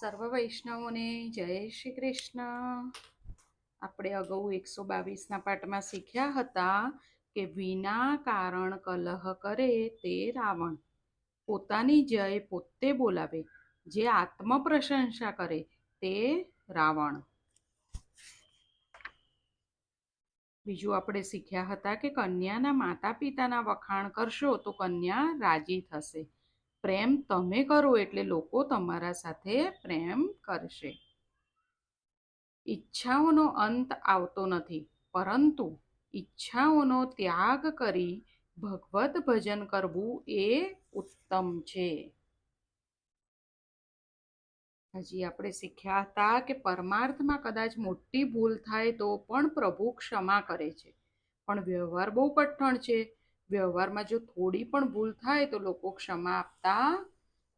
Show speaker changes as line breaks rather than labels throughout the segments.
સર્વ વૈષ્ણવોને જય શ્રી કૃષ્ણ. આપણે અગાઉ 122ના પાઠમાં શીખ્યા હતા કે વિના કારણ કલહ કરે તે રાવણ, પોતાની જય પોતે બોલાવે જે આત્મ પ્રશંસા કરે તે રાવણ. બીજું આપણે શીખ્યા હતા કે કન્યાના માતા પિતાના વખાણ કરશો તો કન્યા રાજી થશે. પ્રેમ તમે કરો એટલે લોકો તમારા સાથે પ્રેમ કરશે. ઈચ્છાઓનો અંત આવતો નથી, પરંતુ ઈચ્છાઓનો ત્યાગ કરી ભગવત ભજન કરવું એ ઉત્તમ છે. હજી આપણે શીખ્યા હતા કે પરમાર્થમાં કદાચ મોટી ભૂલ થાય તો પણ પ્રભુ ક્ષમા કરે છે, પણ વ્યવહાર બહુ કઠણ છે. વ્યવહારમાં જો થોડી પણ ભૂલ થાય તો લોકો ક્ષમા આપતા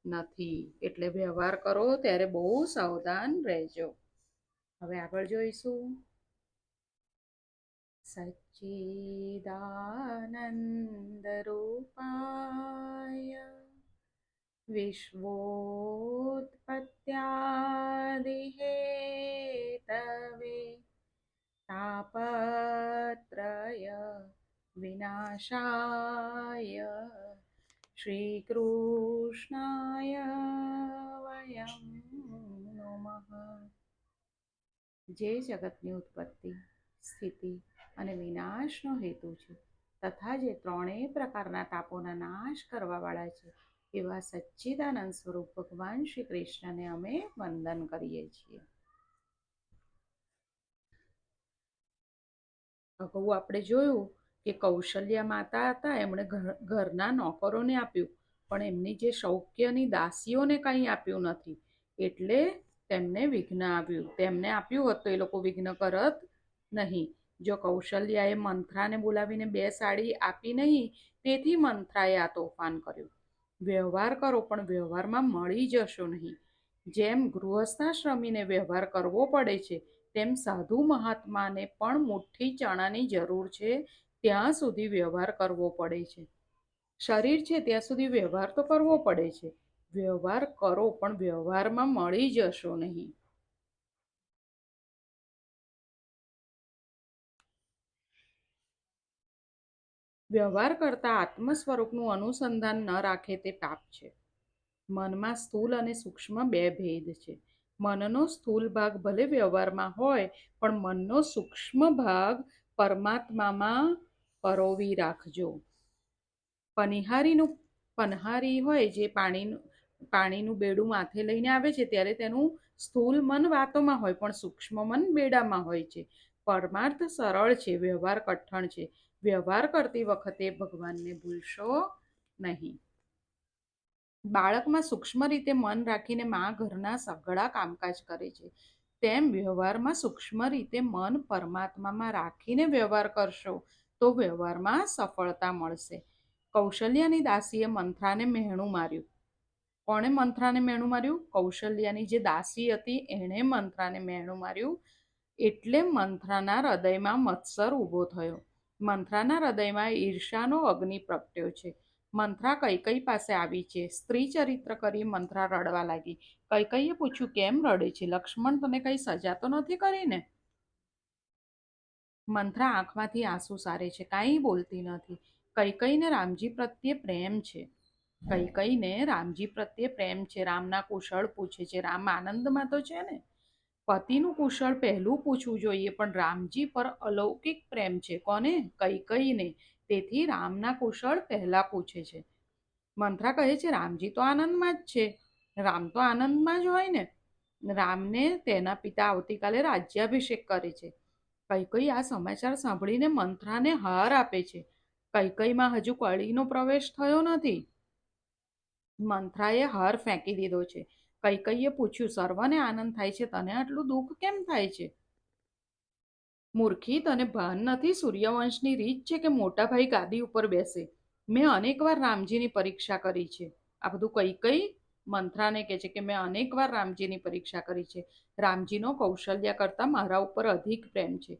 નથી. એટલે વ્યવહાર કરો ત્યારે બહુ સાવધાન રહેજો. હવે આગળ જોઈશું. સચ્ચિદાનંદ રૂપાય વિશ્વોત્પત્યાદિહેતવે તાપત્રય વિનાશાય શ્રીકૃષ્ણાય વયમ નમઃ. જે જગતની ઉત્પત્તિ, સ્થિતિ અને વિનાશનો હેતુ છે તથા જે ત્રણેય પ્રકારના તાપોના નાશ કરવાવાળા છે એવા સચ્ચિદાનંદ સ્વરૂપ ભગવાન શ્રી કૃષ્ણને અમે વંદન કરીએ છીએ. અગાઉ આપણે જોયું કે કૌશલ્યા માતા હતા, એમણે ઘરના નોકરોને આપ્યું, પણ એમની જે સૌખ્યની દાસીઓને કંઈ આપ્યું નથી, એટલે તેમને વિઘ્ન આવ્યું. તેમને આપ્યું હોત તો એ લોકો વિઘ્ન કરત નહીં. જો કૌશલ્યાએ મંથરાને બોલાવીને 2 સાડી આપી નહીં, તેથી મંથરાએ આ તોફાન કર્યું. વ્યવહાર કરો પણ વ્યવહારમાં મળી જશો નહીં. જેમ ગૃહસ્થાશ્રમીને વ્યવહાર કરવો પડે છે તેમ સાધુ મહાત્માને પણ મુઠ્ઠી ચણાની જરૂર છે ત્યાં સુધી વ્યવહાર કરવો પડે છે. શરીર છે ત્યાં સુધી વ્યવહાર તો કરવો પડે છે. વ્યવહાર કરો પણ વ્યવહારમાં મળી જશો નહીં. વ્યવહાર કરતા આત્મ સ્વરૂપનું અનુસંધાન ન રાખે તે પાપ છે. મનમાં સ્થૂલ અને સૂક્ષ્મ 2 ભેદ છે. મનનો સ્થૂલ ભાગ ભલે વ્યવહારમાં હોય, પણ મનનો સૂક્ષ્મ ભાગ પરમાત્મામાં પરોવી રાખજો. પનહારી હોય જે પાણીનું બેડું માથે લઈને આવે છે ત્યારે તેનું સ્થૂલ મન વાતોમાં હોય, પણ સૂક્ષ્મ મન બેડામાં હોય છે. પરમાર્થ સરળ છે, વ્યવહાર કઠણ છે. વ્યવહાર કરતી વખતે ભગવાનને ભૂલશો નહીં. બાળકમાં સૂક્ષ્મ રીતે મન રાખીને મા ઘરના સઘળા કામકાજ કરે છે, તેમ વ્યવહારમાં સૂક્ષ્મ રીતે મન પરમાત્મામાં રાખીને વ્યવહાર કરશો તો વ્યવહારમાં સફળતા મળશે. કૌશલ્યાની દાસીએ મંથરાને મહેણું માર્યું. કોણે મંથરાને મહેણું માર્યું? કૌશલ્યાની જે દાસી હતી એણે મંથરાને મહેણું માર્યું. એટલે મંથરાના હૃદયમાં મત્સર ઊભો થયો. મંથરાના હૃદયમાં ઈર્ષાનો અગ્નિ પ્રગટ્યો છે. મંથરા કૈકેયી પાસે આવી છે. સ્ત્રી ચરિત્ર કરી મંથરા રડવા લાગી. કૈકેયીએ પૂછ્યું, કેમ રડે છે? લક્ષ્મણ તને કઈ સજા તો નથી કરી ને? મંથરા આંખમાંથી આંસુ સારે છે, કાંઈ બોલતી નથી. કૈકેયીને રામજી પ્રત્યે પ્રેમ છે. રામના કુશળ પૂછે છે. રામ આનંદમાં તો છે ને. પતિનું કુશળ પહેલું પૂછવું જોઈએ, પણ રામજી પર અલૌકિક પ્રેમ છે. કોને? કૈકેયીને. તેથી રામના કુશળ પહેલા પૂછે છે. મંથરા કહે છે, રામજી તો આનંદમાં જ છે. રામ તો આનંદમાં જ હોય ને. રામને તેના પિતા આવતીકાલે રાજ્યાભિષેક કરે છે. કૈકેયી આ સમાચાર સાંભળીને મંથરાને હાર આપે છે. કૈકેયીમાં હજુ કળીનો પ્રવેશ થયો નથી. મંથરાએ હાર ફેંકી દીધો છે. કૈકેયીએ પૂછ્યું, સર્વને આનંદ થાય છે, તને આટલું દુઃખ કેમ થાય છે? મૂર્ખી, તને ભાન નથી? સૂર્યવંશની રીત છે કે મોટા ભાઈ ગાદી ઉપર બેસે. મેં અનેકવાર રામજીની પરીક્ષા કરી છે. આ બધું કૈકેયી મંથરાને કહે છે કે મેં અનેકવાર રામજીની પરીક્ષા કરી છે. રામજીનો કૌશલ્યા કરતાં મારા ઉપર અધિક પ્રેમ છે.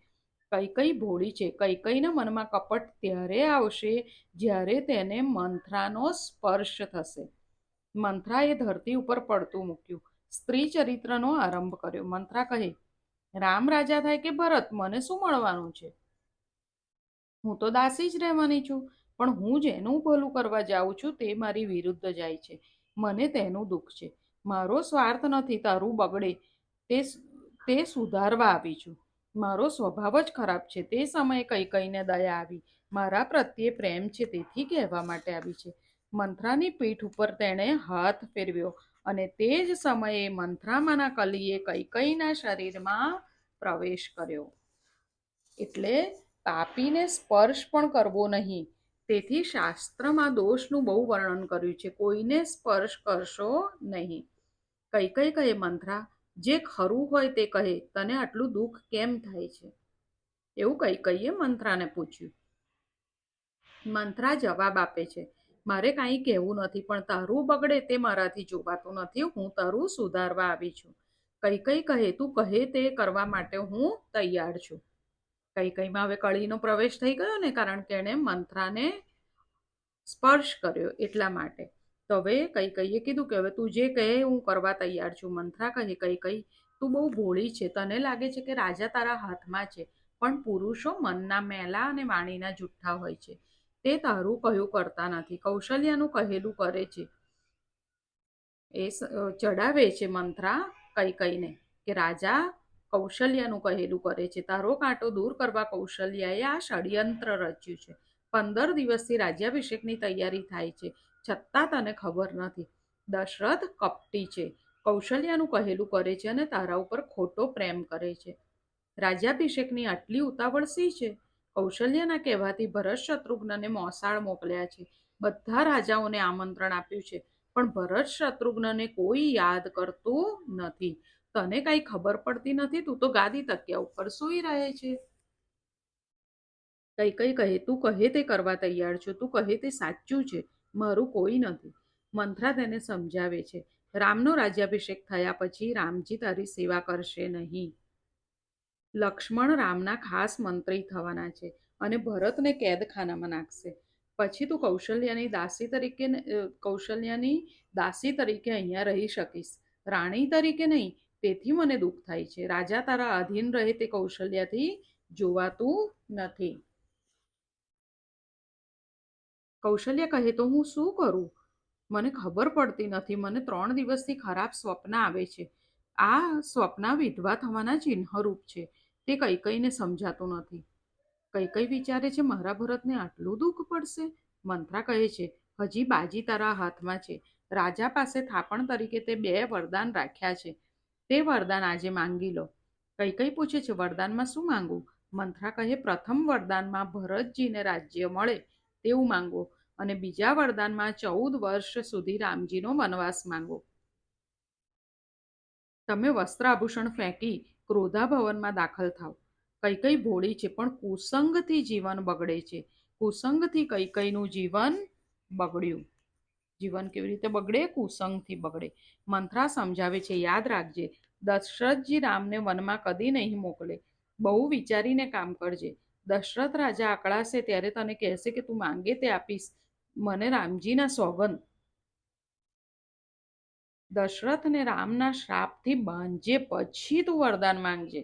કૈકેયી ભોળી છે. કૈકેયીના મનમાં કપટ ત્યારે આવશે જ્યારે તેને મંથરાનો સ્પર્શ થશે. મંથરાએ ધરતી ઉપર પડતું મૂક્યું. સ્ત્રી ચરિત્રનો આરંભ કર્યો. મંથરા કહે, રામ રાજા થાય કે ભરત, મને શું મળવાનું છે? હું તો દાસી જ રહેવાની છું, પણ હું જેનું ભલું કરવા જાઉં છું તે મારી વિરુદ્ધ જાય છે. મને તેનું દુઃખ છે. મારો સ્વાર્થ નથી તારું બગડે તે તે સુધારવા આવી છું. મારો સ્વભાવ જ ખરાબ છે. તે સમયે કઈ કઈને દયા આવી, મારા પ્રત્યે પ્રેમ છે તેથી કહેવા માટે આવી છે. મંથરાની પીઠ ઉપર તેણે હાથ ફેરવ્યો અને તે જ સમયે મંથરામાંના કલીએ કૈકઈના શરીરમાં પ્રવેશ કર્યો. એટલે પાપીને સ્પર્શ પણ કરવો નહીં. તેથી શાસ્ત્રમાં દોષનું બહુ વર્ણન કર્યું છે. કોઈને સ્પર્શ કરશો નહીં. કૈકઈ કહે, મંથરા, જે ખરું હોય તે કહે, તને આટલું દુઃખ કેમ થાય છે? એવું કૈકઈએ મંથરાને પૂછ્યું. મંથરા જવાબ આપે છે, મારે કાંઈ કહેવું નથી, પણ તારું બગડે તે મારાથી જોવાતું નથી. હું તારું સુધારવા આવી છું. કૈકઈ કહે, તું કહે તે કરવા માટે હું તૈયાર છું. કૈકઈમાં હવે કળીનો પ્રવેશ થઈ ગયો ને, કારણ કે એણે મંથરાને સ્પર્શ કર્યો એટલા માટે. તો હવે કૈકઈએ કીધું કે હવે તું જે કહે હું કરવા તૈયાર છું. મંથરા કહે, કૈકઈ, તું બહુ ભોળી છે. તને લાગે છે કે રાજા તારા હાથમાં છે, પણ પુરુષો મનના મેલા અને વાણીના જુઠ્ઠા હોય છે. તે તારું કહ્યું કરતા નથી, કૌશલ્યાનું કહેલું કરે છે. એ ચડાવે છે મંથરા કૈકઈને કે રાજા કૌશલ્યાનું કહેલું કરે છે. તારો કાંટો દૂર કરવા કૌશલ્યાએ આ ષડયંત્ર રચ્યું છે. 15 દિવસથી રાજ્યાભિષેકની તૈયારી થાય છે, છતાં તને ખબર નથી. દશરથ કપટી છે, કૌશલ્યાનું કહેલું કરે છે અને તારા ઉપર ખોટો પ્રેમ કરે છે. રાજ્યાભિષેકની આટલી ઉતાવળ શી છે? કૌશલ્યના કહેવાથી ભરત શત્રુઘ્નને મોસાળ મોકલ્યા છે. બધા રાજાઓને આમંત્રણ આપ્યું છે, પણ ભરત શત્રુઘ્નને કોઈ યાદ કરતું નથી. તને કાંઈ ખબર પડતી નથી. તું તો ગાદી તકિયા ઉપર સૂઈ રહે છે. કૈકઈ કહે, તું કહે તે કરવા તૈયાર છું. તું કહે તે સાચું છે. મારું કોઈ નથી. મંથરા તેને સમજાવે છે, રામનો રાજ્યાભિષેક થયા પછી રામજી તારી સેવા કરશે નહીં. લક્ષ્મણ રામના ખાસ મંત્રી થવાના છે અને ભરતને કેદખાનામાં નાખશે. પછી તું કૌશલ્યાની દાસી તરીકે અહીંયા રહી શકીશ, રાણી તરીકે નહીં. તેથી મને દુઃખ થાય છે. રાજા તારા આધીન રહે તે કૌશલ્યાથી જોવાતું નથી. કૌશલ્ય કહે, તો હું શું કરું? મને ખબર પડતી નથી. મને 3 દિવસથી ખરાબ સ્વપ્ન આવે છે. આ સ્વપ્ન વિધવા થવાના ચિહ્નરૂપ છે. તે કૈકઈને સમજાતું નથી. કૈકઈ વિચારે છે, મારા ભરતને આટલું દુઃખ પડશે? મંથરા કહે છે, હજી બાજી તારા હાથમાં છે. રાજા પાસે થાપણ તરીકે તે 2 વરદાન રાખ્યા છે. તે વરદાન આજે માંગી લો. કૈકઈ પૂછે છે, વરદાનમાં શું માંગવું? મંથરા કહે, પ્રથમ વરદાનમાં ભરતજીને રાજ્ય મળે તેવું માંગો અને બીજા વરદાનમાં 14 વર્ષ સુધી રામજીનો વનવાસ માંગો. તમે વસ્ત્ર આભૂષણ ફેંકી ક્રોધા ભવનમાં દાખલ થાવ. કૈકઈ ભોળી છે, પણ કુસંગથી જીવન બગડે છે. કુસંગથી કૈકઈનું જીવન બગડ્યું. જીવન કેવી રીતે બગડે? કુસંગથી બગડે. મંથરા સમજાવે છે, યાદ રાખજે, દશરથજી રામને વનમાં કદી નહીં મોકલે. બહુ વિચારીને કામ કરજે. દશરથ રાજા અકળાશે ત્યારે તને કહેશે કે તું માંગે તે આપીશ. મને રામજીના સોગંદ. દશરથને રામના શ્રાપથી બાંધજે, પછી તું વરદાન માંગજે.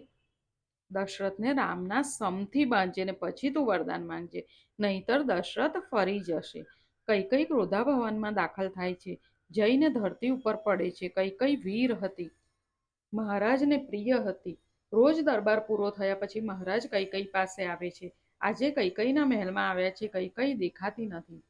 દશરથને રામના સમથી બાંધજે ને પછી તું વરદાન માંગજે, નહીતર દશરથ ફરી જશે. કૈકઈ ક્રોધા ભવનમાં દાખલ થાય છે. જઈને ધરતી ઉપર પડે છે. કૈકઈ વીર હતી, મહારાજને પ્રિય હતી. રોજ દરબાર પૂરો થયા પછી મહારાજ કૈકઈ પાસે આવે છે. આજે કૈકઈના મહેલમાં આવ્યા છે. કૈકઈ દેખાતી નથી.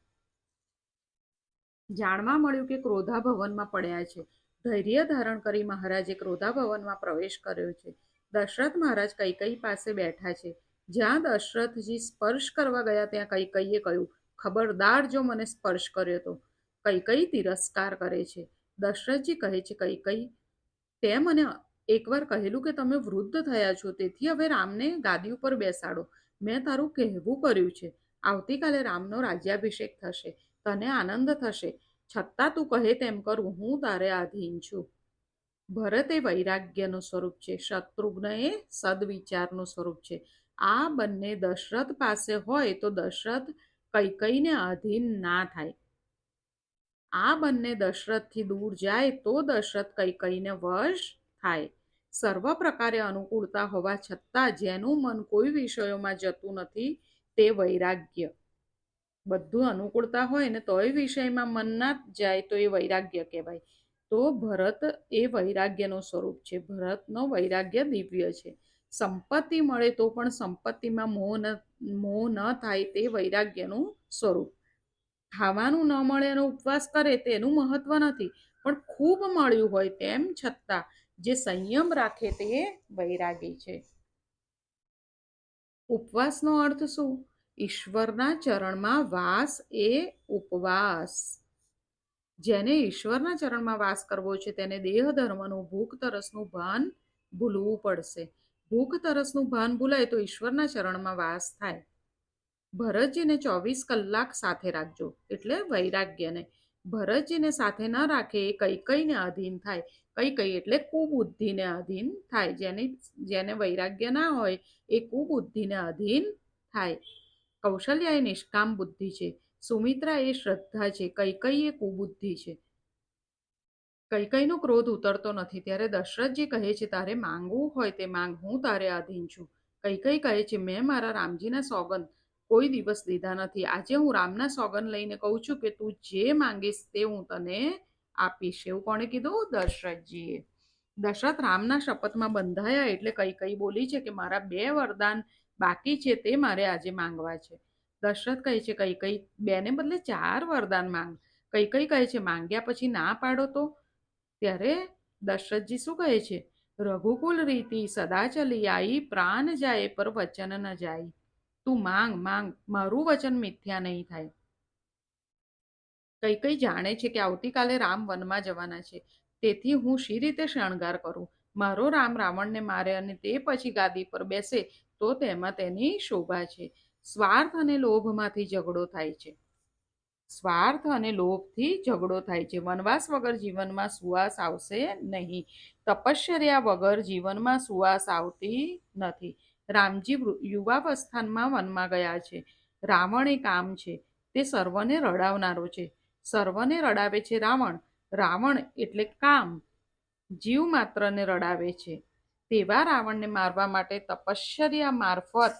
જાણવા મળ્યું કે ક્રોધા ભવનમાં પડ્યા છે. ધૈર્ય ધારણ કરી મહારાજે ક્રોધા ભવનમાં પ્રવેશ કર્યો છે. દશરથ મહારાજ કૈકઈ પાસે બેઠા છે. જ્યાં દશરથજી સ્પર્શ કરવા ગયા ત્યાં કૈકઈએ કહ્યું, ખબરદાર જો મને સ્પર્શ કર્યો તો. કૈકઈ તિરસ્કાર કરે છે. દશરથજી કહે છે, કૈકઈ, તે મને એકવાર કહેલું કે તમે વૃદ્ધ થયા છો, તેથી હવે રામને ગાદી ઉપર બેસાડો. મેં તારું કહેવું કર્યું છે. આવતીકાલે રામનો રાજ્યાભિષેક થશે. તને આનંદ થશે. છતાં તું કહે તેમ કરું. હું તારે આધીન છું. ભરત એ વૈરાગ્યનું સ્વરૂપ છે. શત્રુઘ્ન એ સદવિચારનું સ્વરૂપ છે. આ બંને દશરથ પાસે હોય તો દશરથ કૈકઈને આધીન ના થાય. આ બંને દશરથથી દૂર જાય તો દશરથ કૈકેયીને વશ થાય. સર્વ પ્રકારે અનુકૂળતા હોવા છતાં જેનું મન કોઈ વિષયોમાં જતું નથી તે વૈરાગ્ય. બધું અનુકૂળતા હોય ને તોય વિષયમાં મન ના જાય તો એ વૈરાગ્ય કહેવાય. તો ભરત એ વૈરાગ્યનું સ્વરૂપ છે. ભરતનો વૈરાગ્ય દિવ્ય છે. સંપત્તિ મળે તો પણ સંપત્તિમાં મોહ ન થાય તે વૈરાગ્યનું સ્વરૂપ. ખાવાનું ન મળે એનો ઉપવાસ કરે તેનું મહત્વ નથી, પણ ખૂબ મળ્યું હોય તેમ છતાં જે સંયમ રાખે તે વૈરાગી છે. ઉપવાસનો અર્થ શું? ઈશ્વરના ચરણમાં વાસ એ ઉપવાસ. જેને ઈશ્વરના ચરણમાં વાસ કરવો છે તેને દેહ ધર્મનું ભૂખ તરસનું ભાન ભૂલવું પડશે. ભૂખ તરસનું ભાન ભૂલાય તો ઈશ્વરના ચરણમાં વાસ થાય. ભરતજીને 24 કલાક સાથે રાખજો, એટલે વૈરાગ્યને. ભરતજીને સાથે ન રાખે એ કૈકેયીને આધીન થાય. કૈકેયી એટલે કુબુદ્ધિને આધીન થાય. જેને વૈરાગ્ય ના હોય એ કુબુદ્ધિને આધીન થાય. કૌશલ્યા એ નિષ્કામ બુદ્ધિ છે. સુમિત્રા એ શ્રદ્ધા છે. કૈકેયી એ કુબુદ્ધિ છે. કૈકેયીનો ક્રોધ ઉતરતો નથી ત્યારે દશરથજી કહે છે તારે માંગવું હોય તે માંગ, હું તારે આધીન છું. કૈકેયી કહે છે મેં મારા રામજીના સોગંદ કોઈ દિવસ લીધા નથી. આજે હું રામના સોગંદ લઈને કહું છું કે તું જે માંગીશ તે હું તને આપીશ. એવું કોણે કીધું? દશરથજીએ. દશરથ રામના શપથમાં બંધાયા એટલે કૈકેયી બોલી છે કે મારા 2 વરદાન બાકી છે તે મારે આજે માંગવા છે. દશરથ કહે છે કૈકેયી 2 ને બદલે 4 વરદાન માંગ. કૈકેયી કહે છે માંગ્યા પછી ના પાડો તો? ત્યારે દશરથજી શું કહે છે? રઘુકુલ રીતિ સદા ચલી આઈ, પ્રાણ જાય પર વચન ન જાય. તું માંગ માંગ, મારું વચન મિથ્યા નહીં થાય. કૈકેયી જાણે છે કે આવતીકાલે રામ વનમાં જવાના છે, તેથી હું શી રીતે શણગાર કરું? મારો રામ રાવણને મારે અને તે પછી ગાદી પર બેસે તો તેમાં તેની શોભા છે. સ્વાર્થ અને લોભમાંથી ઝઘડો થાય છે. સ્વાર્થ અને લોભથી ઝઘડો થાય છે. વનવાસ વગર જીવનમાં સુવાસ આવશે નહીં. તપશ્ચર્યા વગર જીવનમાં સુવાસ આવતી નથી. રામજી યુવાવસ્થામાં વનમાં ગયા છે. રાવણ એ કામ છે, તે સર્વને રડાવનારો છે. સર્વને રડાવે છે રાવણ. રાવણ એટલે કામ, જીવ માત્રને રડાવે છે. તેવા રાવણને મારવા માટે તપશ્ચર્યા મારફત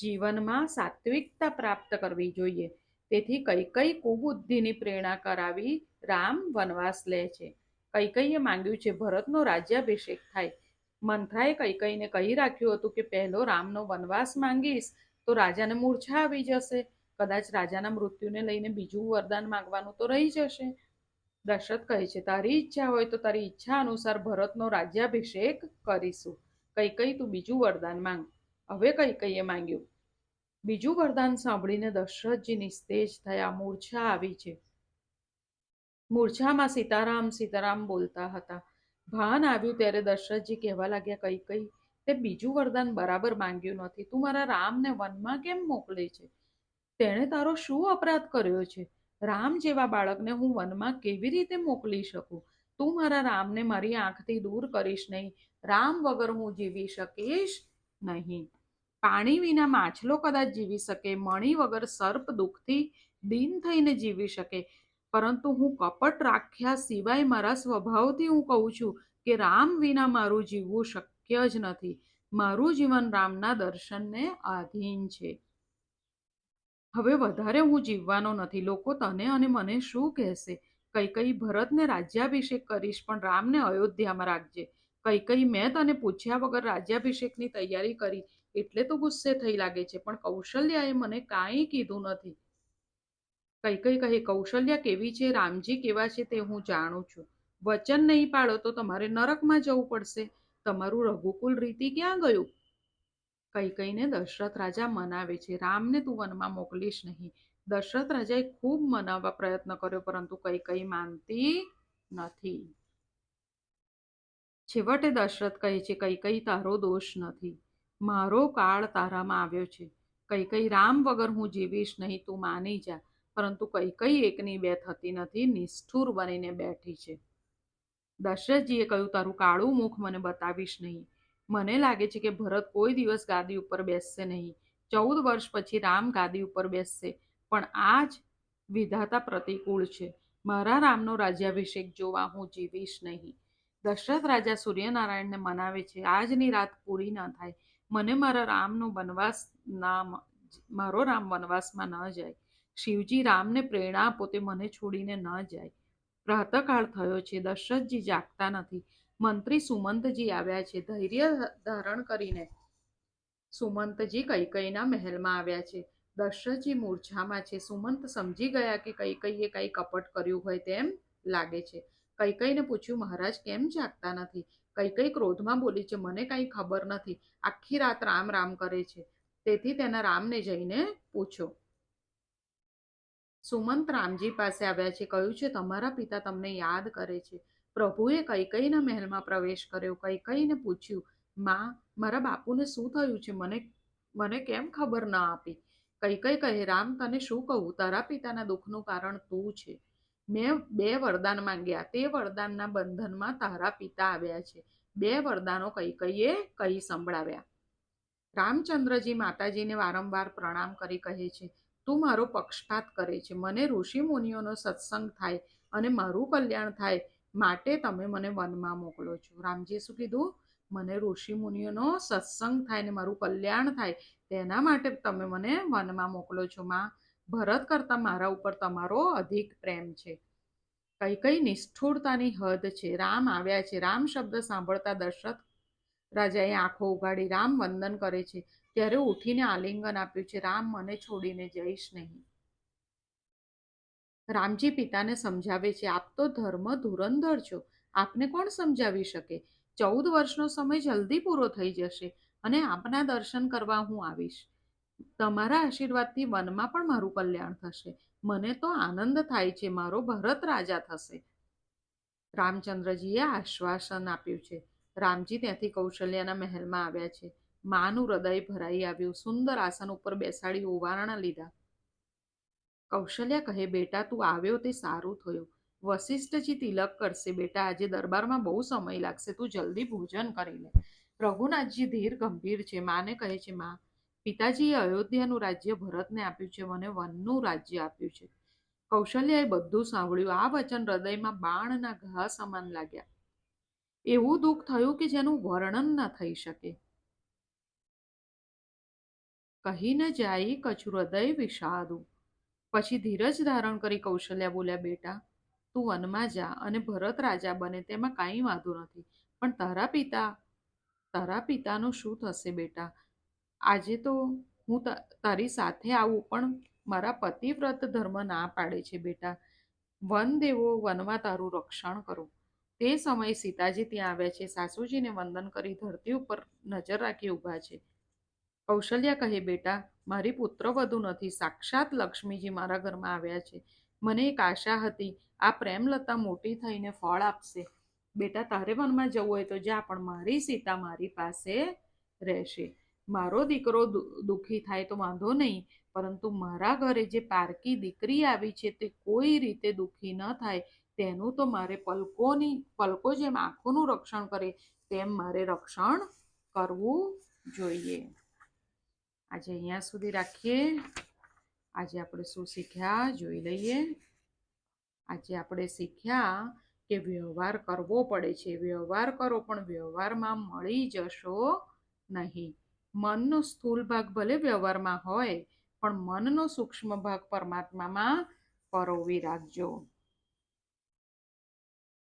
જીવનમાં સાત્વિકતા પ્રાપ્ત કરવી જોઈએ. તેથી કૈકેયી કુબુદ્ધિની પ્રેરણા કરાવી રામ વનવાસ લે છે. કૈકેયીએ માંગ્યું છે ભરતનો રાજ્યાભિષેક થાય. મંથરાએ કૈકેયીને કહી રાખ્યું હતું કે પહેલો રામનો વનવાસ માંગીશ તો રાજાને મૂર્છા આવી જશે. કદાચ રાજાના મૃત્યુને લઈને બીજું વરદાન માંગવાનું તો રહી જશે. દશરથ કહે છે તારી ઈચ્છા હોય તો તારી ઈચ્છા અનુસાર ભરતનો રાજ્યાભિષેક કરીશું. કૈકેયી તું બીજું વરદાન માંગ. હવે કૈકેયીએ માંગ્યું. બીજું વરદાન સાંભળીને દશરથજી નિસ્તેજ થયા. મૂર્છા આવી છે. મૂર્છામાં સીતારામ સીતારામ બોલતા હતા. ભાન આવ્યું ત્યારે દશરથજી કહેવા લાગ્યા કૈકેયી તે બીજું વરદાન બરાબર માંગ્યું નથી. તું મારા રામને વનમાં કેમ મોકલે છે? તેણે તારો શું અપરાધ કર્યો છે? રામ જેવા બાળકને હું વનમાં કેવી રીતે મોકલી શકું? તું મારા રામને મારી આંખથી દૂર કરીશ નહીં. રામ વગર હું જીવી શકીશ નહીં. પાણી વિના માછલો કદાચ જીવી શકે, મણી વગર સર્પ દુઃખથી દીન થઈને જીવી શકે, પરંતુ હું કપટ રાખ્યા સિવાય મારા સ્વભાવથી હું કહું છું કે રામ વિના મારું જીવવું શક્ય જ નથી. મારું જીવન રામના દર્શનને આધીન છે. હવે વધારે હું જીવવાનો નથી. લોકો તને અને મને શું કહેશે? કૈકેયી ભરતને રાજ્યાભિષેક કરીશ પણ રામને અયોધ્યામાં રાખજે. કૈકેયી મેં તને પૂછ્યા વગર રાજ્યાભિષેકની તૈયારી કરી એટલે તો ગુસ્સે થઈ લાગે છે, પણ કૌશલ્યાએ મને કાંઈ કીધું નથી. કૈકેયી કહે કૌશલ્યા કેવી છે, રામજી કેવા છે તે હું જાણું છું. વચન નહીં પાડો તો તમારે નરકમાં જવું પડશે. તમારું રઘુકુલ રીતિ ક્યાં ગયું? કૈકેયીને દશરથ રાજા મનાવે છે. રામને તું વનમાં મોકલીશ નહીં. દશરથ રાજાએ ખૂબ મનાવવા પ્રયત્ન કર્યો પરંતુ કૈકેયી માનતી નથી. છેવટે દશરથ કહે છે કૈકેયી તારો દોષ નથી, મારો કાળ તારામાં આવ્યો છે. કૈકેયી રામ વગર હું જીવીશ નહીં, તું માની જા. પરંતુ કૈકેયી એકની બે થતી નથી, નિષ્ઠુર બનીને બેઠી છે. દશરથજીએ કહ્યું તારું કાળું મુખ મને બતાવીશ નહીં. મને લાગે છે કે ભરત કોઈ દિવસ ગાદી ઉપર બેસશે નહીં. 14 વર્ષ પછી રામ ગાદી ઉપર બેસશે, પણ આ જ વિધાતા પ્રતિકૂળ છે. મારા રામનો રાજ્યાભિષેક જોવા હું જીવીશ નહીં. દશરથ રાજા સૂર્યનારાયણને મનાવે છે, આજની રાત પૂરી ન થાય. મને મારા રામનો વનવાસ ના મારો રામ વનવાસમાં ન જાય. શિવજી રામને પ્રેરણા આપો, તે મને છોડીને ન જાય. પ્રાતઃકાળ થયો છે, દશરથજી જાગતા નથી. મંત્રી સુમંતજી આવ્યા છે. ધૈર્ય ધારણ કરીને સુમંતજી કૈકેયીના મહેલમાં આવ્યા છે. દશરથજી મૂર્છામાં છે. સુમંત સમજી ગયા કે કૈકેયીએ કંઈ કપટ કર્યું હોય તેમ લાગે છે. કૈકેયીને પૂછ્યું, મહારાજ કેમ જાગતા નથી? કૈકેયી ક્રોધમાં બોલી છે, મને કંઈ ખબર નથી. આખી રાત રામ રામ કરે છે. તેથી તેના રામને જઈને પૂછો. સુમંત રામજી પાસે આવ્યા છે. કહ્યું છે, તમારા પિતા તમને યાદ કરે છે. પ્રભુએ કૈકેયીના મહેલમાં પ્રવેશ કર્યો. કૈકેયીને પૂછ્યું, માં, મારા બાપુને શું થયું છે? મને મને કેમ ખબર ન આપી? કૈકેયી કહે, રામ, તને શું કહું? તારા પિતાના દુઃખનું કારણ તું છે. મેં 2 વરદાન માંગ્યા, તે વરદાનના બંધનમાં તારા પિતા આવ્યા છે. 2 વરદાનો કૈકેયીએ કહી સંભળાવ્યા. રામચંદ્રજી માતાજીને વારંવાર પ્રણામ કરી કહે છે, તું મારો પક્ષપાત કરે છે. મને ઋષિ મુનિઓનો સત્સંગ થાય અને મારું કલ્યાણ થાય માટે તમે મને વનમાં મોકલો છો. રામજીએ શું કીધું? મને ઋષિ મુનિઓનો સત્સંગ થાય ને મારું કલ્યાણ થાય તેના માટે તમે મને વનમાં મોકલો છો. માં, ભરત કરતાં મારા ઉપર તમારો અધિક પ્રેમ છે. કઈ નિષ્ઠુરતાની હદ છે. રામ આવ્યા છે. રામ શબ્દ સાંભળતા દશરથ રાજાએ આંખો ઉઘાડી. રામ વંદન કરે છે ત્યારે ઉઠીને આલિંગન આપ્યું છે. રામ, મને છોડીને જઈશ નહીં. રામજી પિતાને સમજાવે છે, આપ તો ધર્મ ધુરંધર છો. આપને કોણ સમજાવી શકે? 14 વર્ષનો સમય જલ્દી પૂરો થઈ જશે અને આપના દર્શન કરવા હું આવીશ. તમારા આશીર્વાદથી વનમાં પણ મારું કલ્યાણ થશે. મને તો આનંદ થાય છે. મારો ભરત રાજા થશે. રામચંદ્રજીએ આશ્વાસન આપ્યું છે. રામજી ત્યાંથી કૌશલ્યાના મહેલમાં આવ્યા છે. માનું હૃદય ભરાઈ આવ્યું. સુંદર આસન ઉપર બેસાડી ઓવારણા લીધા. કૌશલ્યા કહે, બેટા, તું આવ્યો તે સારું થયું. વશિષ્ઠજી તિલક કરશે. બેટા, આજે દરબારમાં બહુ સમય લાગશે, તું જલ્દી ભોજન કરી લે. રઘુનાથજી ધીર ગંભીર છે. માને કહે છે, માં, પિતાજીએ અયોધ્યાનું રાજ્ય ભરતને આપ્યું છે, મને વનનું રાજ્ય આપ્યું છે. કૌશલ્યાએ બધું સાંભળ્યું. આ વચન હૃદયમાં બાણના ઘા સમાન લાગ્યા. એવું દુઃખ થયું કે જેનું વર્ણન ન થઈ શકે. કહી ન જાય કછુ હૃદય વિષાદું. પછી ધીરજ ધારણ કરી કૌશલ્યા બોલ્યા, બેટા, તું વનમાં જા અને ભરત રાજા બને તેમાં કાંઈ વાંધો નથી, પણ તારા પિતાનું શું થશે? બેટા, આજે તો હું તારી સાથે આવું, પણ મારા પતિવ્રત ધર્મ ના પાડે છે. બેટા, વન દેવો વનમાં તારું રક્ષણ કરો. તે સમયે સીતાજી ત્યાં આવ્યા છે. સાસુજીને વંદન કરી ધરતી ઉપર નજર રાખી ઊભા છે. કૌશલ્યા કહે, બેટા, મારી પુત્રવધુ નથી, સાક્ષાત લક્ષ્મીજી મારા ઘરમાં આવ્યા છે. મને એક આશા હતી, આ પ્રેમલતા મોટી થઈને ફળ આપશે. બેટા, તારે વનમાં જવું હોય તો જા, પણ મારી સીતા મારી પાસે રહેશે. મારો દીકરો દુઃખી થાય તો વાંધો નહીં, પરંતુ મારા ઘરે જે પારકી દીકરી આવી છે તે કોઈ રીતે દુઃખી ન થાય તેનું તો મારે પલકો જેમ આંખોનું રક્ષણ કરે તેમ મારે રક્ષણ કરવું જોઈએ. આજે અહીંયા સુધી રાખીએ. આજે આપણે શું શીખ્યા જોઈ લઈએ. આજે આપણે શીખ્યા કે વ્યવહાર કરવો પડે છે. વ્યવહાર કરો, પણ વ્યવહારમાં મળી જશો નહીં. મનનો સ્થૂળ ભાગ ભલે વ્યવહારમાં હોય, પણ મનનો સૂક્ષ્મ ભાગ પરમાત્મામાં પરોવી રાખજો.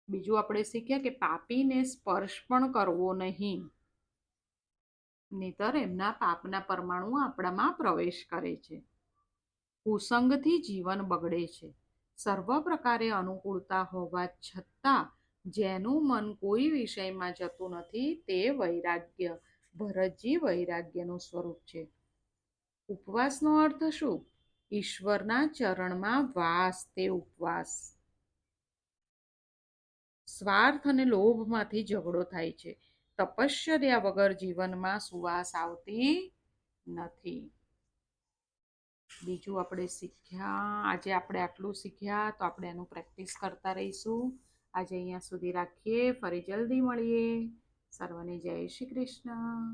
બીજું આપણે શીખ્યા કે પાપીને સ્પર્શ પણ કરવો નહીં, નહીતર એમના પાપના પરમાણુ આપણામાં પ્રવેશ કરે છે. કુસંગથી જીવન બગડે છે. સર્વ પ્રકારે અનુકૂળતા હોવા છતાં જેનું મન કોઈ વિષયમાં જતું નથી તે વૈરાગ્ય. ભરતજી વૈરાગ્યનું સ્વરૂપ છે. ઉપવાસનો અર્થ શું? ઈશ્વરના ચરણમાં વાસ, તે ઉપવાસ. સ્વાર્થ અને લોભમાંથી ઝઘડો થાય છે. તપશ્ચર્યા વગર જીવનમાં સુવાસ આવતી નથી. બીજું આપણે શીખ્યા, આજે આપણે આટલું શીખ્યા તો આપણે એનું પ્રેક્ટિસ કરતા રહીશું. આજે અહીંયા સુધી રાખીએ. ફરી જલ્દી મળીએ. સર્વને જય શ્રી કૃષ્ણ.